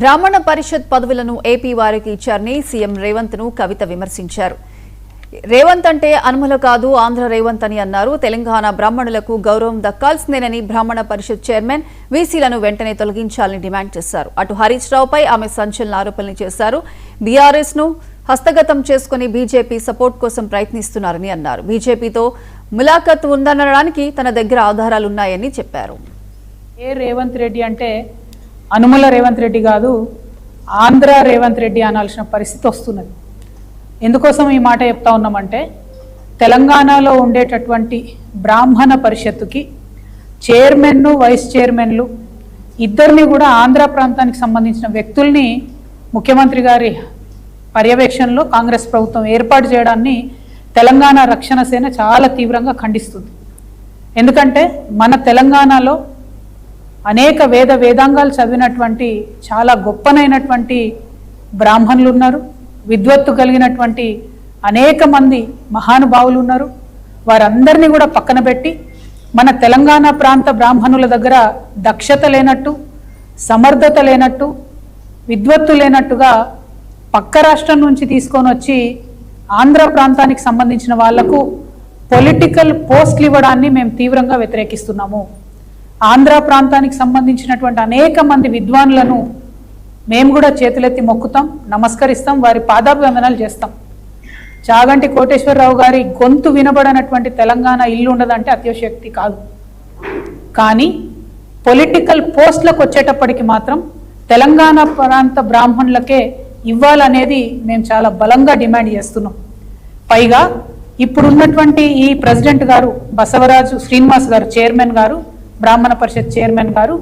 బ్రాహ్మణ పరిషత్ పదవులను ఏపీ వారికి ఇచ్చారని సీఎం రేవంత్ ను కవిత విమర్శించారు. రేవంత్ అంటే అనుమల కాదు ఆంధ్ర రేవంత్ అని అన్నారు. తెలంగాణ బ్రాహ్మణులకు గౌరవం దక్కాల్సిందేనని బ్రాహ్మణ పరిషత్ చైర్మన్ వీసీలను వెంటనే తొలగించాలని డిమాండ్ చేశారు. అటు హరీష్ రావుపై ఆమె సంచలన ఆరోపణలు చేశారు. బీఆర్ఎస్ ను హస్తగతం చేసుకుని బీజేపీ సపోర్ట్ కోసం ప్రయత్నిస్తున్నారని అన్నారు. బీజేపీతో ములాఖత్ ఉందనడానికి తన దగ్గర ఆధారాలున్నాయని చెప్పారు. రేవంత్ రెడ్డి అంటే అనుమల రేవంత్ రెడ్డి కాదు, ఆంధ్ర రేవంత్ రెడ్డి అనాల్సిన పరిస్థితి వస్తున్నది. ఎందుకోసం ఈ మాట చెప్తా ఉన్నామంటే, తెలంగాణలో ఉండేటటువంటి బ్రాహ్మణ పరిషత్తుకి చైర్మన్ను వైస్ చైర్మన్లు ఇద్దరిని కూడా ఆంధ్ర ప్రాంతానికి సంబంధించిన వ్యక్తుల్ని ముఖ్యమంత్రి గారి పర్యవేక్షణలో కాంగ్రెస్ ప్రభుత్వం ఏర్పాటు చేయడాన్ని తెలంగాణ రక్షణ సేన చాలా తీవ్రంగా ఖండిస్తుంది. ఎందుకంటే మన తెలంగాణలో అనేక వేదాంగాలు చదివినటువంటి చాలా గొప్పనైనటువంటి బ్రాహ్మణులు ఉన్నారు, విద్వత్తు కలిగినటువంటి అనేక మంది మహానుభావులు ఉన్నారు. వారందరినీ కూడా పక్కన పెట్టి మన తెలంగాణ ప్రాంత బ్రాహ్మణుల దగ్గర దక్షత లేనట్టు, సమర్థత లేనట్టు, విద్వత్తు లేనట్టుగా పక్క రాష్ట్రం నుంచి తీసుకొని వచ్చి ఆంధ్ర ప్రాంతానికి సంబంధించిన వాళ్లకు పొలిటికల్ పోస్టులు ఇవ్వడాన్ని మేము తీవ్రంగా వ్యతిరేకిస్తున్నాము. ఆంధ్ర ప్రాంతానికి సంబంధించినటువంటి అనేక మంది విద్వానులను మేము కూడా చేతులెత్తి మొక్కుతాం, నమస్కరిస్తాం, వారి పాదాభివందనాలు చేస్తాం. చాగంటి కోటేశ్వరరావు గారి గొంతు వినబడనటువంటి తెలంగాణ ఇల్లు ఉండదంటే అత్యోశక్తి కాదు. కానీ పొలిటికల్ పోస్టులకు వచ్చేటప్పటికి మాత్రం తెలంగాణ ప్రాంత బ్రాహ్మణులకే ఇవ్వాలనేది మేము చాలా బలంగా డిమాండ్ చేస్తున్నాం. పైగా ఇప్పుడున్నటువంటి ఈ ప్రెసిడెంట్ గారు బసవరాజు శ్రీనివాస్ గారు, చైర్మన్ గారు, బ్రాహ్మణ పరిషత్ చైర్మన్ గారు